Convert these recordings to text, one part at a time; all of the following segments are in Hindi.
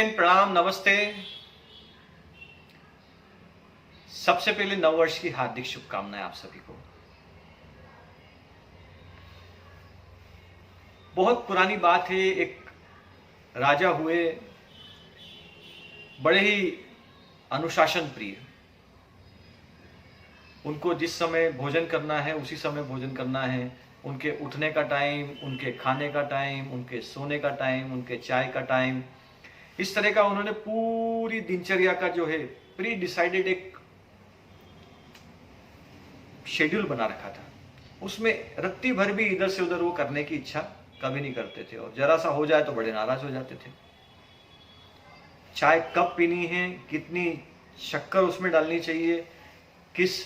प्रणाम, नमस्ते। सबसे पहले नववर्ष की हार्दिक शुभकामनाएं आप सभी को। बहुत पुरानी बात है, एक राजा हुए, बड़े ही अनुशासन प्रिय। उनको जिस समय भोजन करना है उसी समय भोजन करना है। उनके उठने का टाइम, उनके खाने का टाइम, उनके सोने का टाइम, उनके चाय का टाइम, इस तरह का उन्होंने पूरी दिनचर्या का जो है प्री डिसाइडेड एक शेड्यूल बना रखा था। उसमें रत्ती भर भी इधर से उधर वो करने की इच्छा कभी नहीं करते थे, और जरा सा हो जाए तो बड़े नाराज हो जाते थे। चाय कब पीनी है, कितनी शक्कर उसमें डालनी चाहिए, किस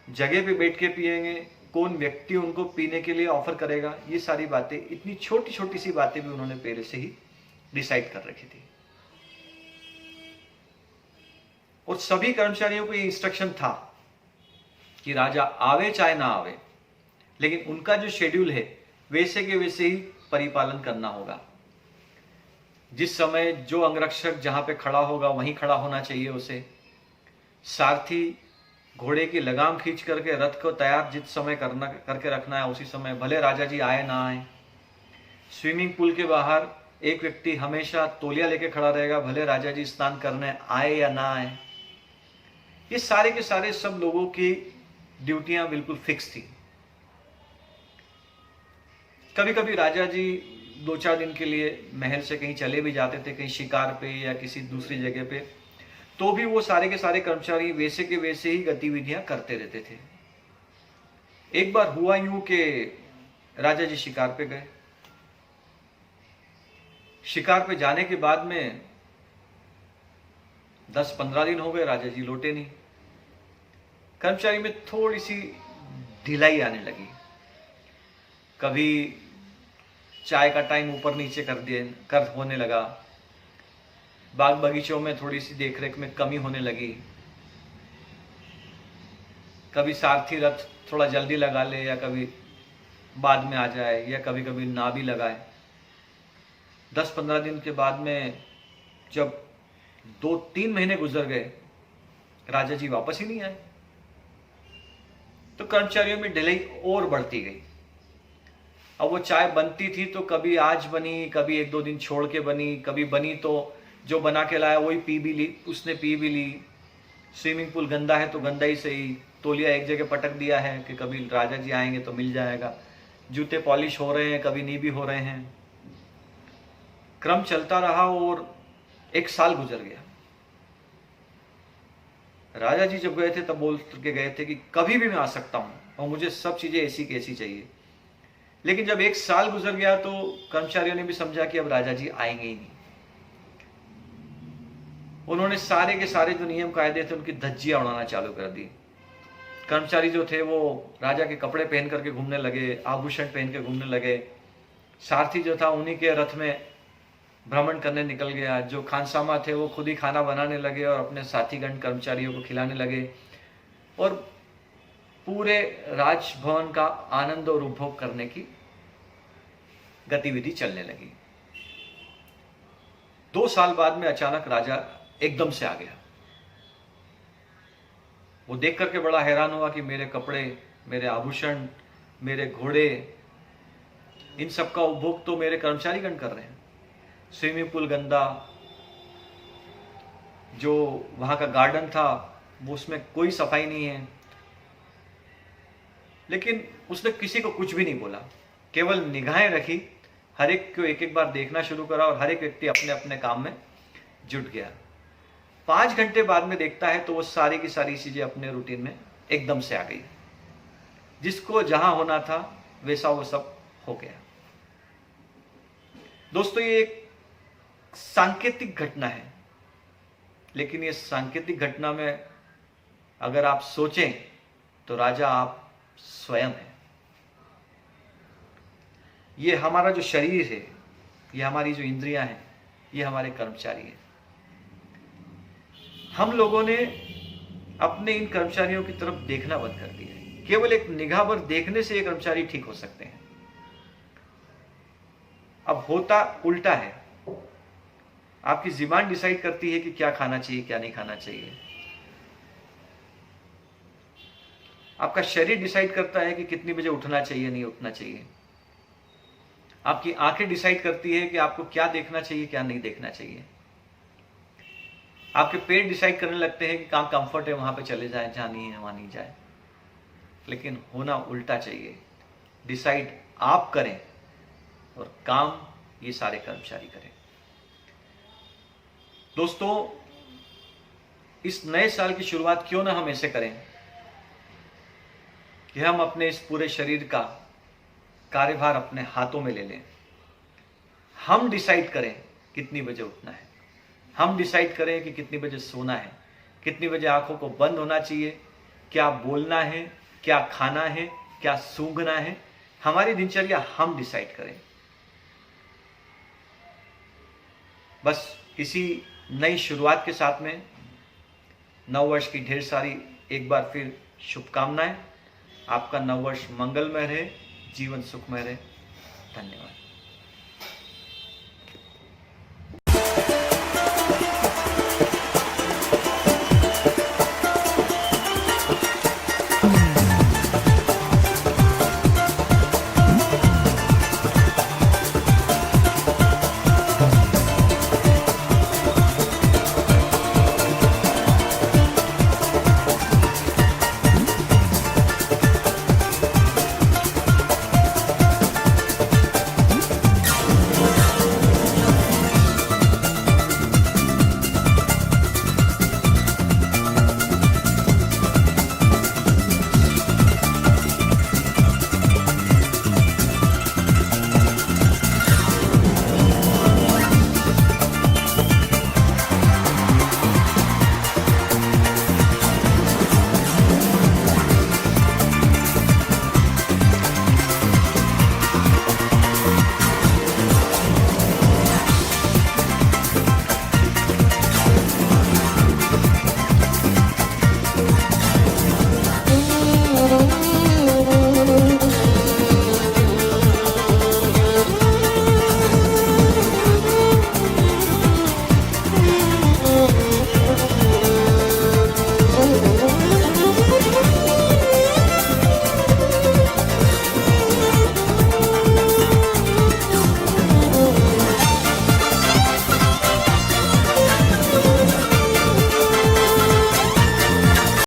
जगह पे बैठ के पिएंगे, कौन व्यक्ति उनको पीने के लिए ऑफर करेगा, ये सारी बातें, इतनी छोटी छोटी सी बातें भी उन्होंने पहले से ही डिसाइड कर रखी थी। और सभी कर्मचारियों को ये इंस्ट्रक्शन था कि राजा आवे चाहे ना आवे, लेकिन उनका जो शेड्यूल है वैसे के वैसे ही परिपालन करना होगा। जिस समय जो अंगरक्षक जहां पे खड़ा होगा वहीं खड़ा होना चाहिए उसे। सारथी घोड़े की लगाम खींच करके रथ को तैयार जिस समय करके रखना है उसी समय, भले राजा जी आए ना आए। स्विमिंग पूल के बाहर एक व्यक्ति हमेशा तौलिया लेके खड़ा रहेगा, भले राजा जी स्नान करने आए या ना आए। ये सारे के सारे सब लोगों की ड्यूटियां बिल्कुल फिक्स थी। कभी कभी राजा जी 2-4 दिन के लिए महल से कहीं चले भी जाते थे, कहीं शिकार पे या किसी दूसरी जगह पे, तो भी वो सारे के सारे कर्मचारी वैसे के वैसे ही गतिविधियां करते रहते थे। एक बार हुआ यूं कि राजा जी शिकार पे गए। शिकार पे जाने के बाद में 10-15 दिन हो गए, राजा जी लौटे नहीं। कर्मचारी में थोड़ी सी ढिलाई आने लगी। कभी चाय का टाइम ऊपर नीचे कर होने लगा, बाग बगीचों में थोड़ी सी देखरेख में कमी होने लगी, कभी सारथी रथ थोड़ा जल्दी लगा ले या कभी बाद में आ जाए, या कभी कभी ना भी लगाए। 10-15 दिन के बाद में जब 2-3 महीने गुजर गए, राजा जी वापस ही नहीं आए, तो कर्मचारियों में ढिलाई और बढ़ती गई। अब वो चाय बनती थी तो कभी आज बनी, कभी 1-2 दिन छोड़ के बनी, कभी बनी तो जो बना के लाया वही पी भी ली, उसने पी भी ली। स्विमिंग पूल गंदा है तो गंदा ही सही, तौलिया एक जगह पटक दिया है कि कभी राजा जी आएंगे तो मिल जाएगा। जूते पॉलिश हो रहे हैं, कभी नहीं भी हो रहे हैं। क्रम चलता रहा और 1 साल गुजर गया। राजा जी जब गए थे तब बोल के गए थे कि कभी भी मैं आ सकता हूं और मुझे सब चीजें ऐसी की ऐसी चाहिए। लेकिन जब 1 साल गुजर गया तो कर्मचारियों ने भी समझा कि अब राजा जी आएंगे ही नहीं। उन्होंने सारे के सारे जो नियम कायदे थे उनकी धज्जियां उड़ाना चालू कर दी। कर्मचारी जो थे वो राजा के कपड़े पहन करके घूमने लगे, आभूषण पहन के घूमने लगे। सारथी जो था उन्हीं के रथ में भ्रमण करने निकल गया। जो खानसामा थे वो खुद ही खाना बनाने लगे और अपने साथीगण कर्मचारियों को खिलाने लगे, और पूरे राजभवन का आनंद और उपभोग करने की गतिविधि चलने लगी। 2 साल बाद में अचानक राजा एकदम से आ गया। वो देख करके बड़ा हैरान हुआ कि मेरे कपड़े, मेरे आभूषण, मेरे घोड़े, इन सब का उपभोग तो मेरे कर्मचारीगण कर रहे हैं। स्विमिंग पूल गंदा, जो वहां का गार्डन था वो उसमें कोई सफाई नहीं है। लेकिन उसने किसी को कुछ भी नहीं बोला, केवल निगाहें रखी, हर एक को एक एक बार देखना शुरू करा और हर एक व्यक्ति अपने अपने काम में जुट गया। 5 घंटे बाद में देखता है तो वो सारी की सारी चीजें अपने रूटीन में एकदम से आ गई। जिसको जहां होना था वैसा वो सब हो गया। दोस्तों, ये एक सांकेतिक घटना है, लेकिन ये सांकेतिक घटना में अगर आप सोचें तो राजा आप स्वयं हैं। ये हमारा जो शरीर है, ये हमारी जो इंद्रियां हैं, ये हमारे कर्मचारी हैं। हम लोगों ने अपने इन कर्मचारियों की तरफ देखना बंद कर दिया है। केवल एक निगाह भर देखने से ये कर्मचारी ठीक हो सकते हैं। अब होता उल्टा है। आपकी ज़ुबान डिसाइड करती है कि क्या खाना चाहिए, क्या नहीं खाना चाहिए। आपका शरीर डिसाइड करता है कि कितनी बजे उठना चाहिए, नहीं उठना चाहिए। आपकी आंखें डिसाइड करती है कि आपको क्या देखना चाहिए, क्या नहीं देखना चाहिए। आपके पेट डिसाइड करने लगते हैं कि कहाँ कंफर्ट है वहां पे चले जाए, जहां नहीं है वहां नहीं जाए। लेकिन होना उल्टा चाहिए। डिसाइड आप करें और काम ये सारे कर्मचारी करें। दोस्तों, इस नए साल की शुरुआत क्यों ना हम ऐसे करें कि हम अपने इस पूरे शरीर का कार्यभार अपने हाथों में ले लें। हम डिसाइड करें कितनी बजे उठना है, हम डिसाइड करें कि कितनी बजे सोना है, कितनी बजे आंखों को बंद होना चाहिए, क्या बोलना है, क्या खाना है, क्या सूंघना है। हमारी दिनचर्या हम डिसाइड करें। बस इसी नई शुरुआत के साथ में नववर्ष की ढेर सारी एक बार फिर शुभकामनाएं। आपका नववर्ष मंगलमय रहे, जीवन सुखमय रहे। धन्यवाद।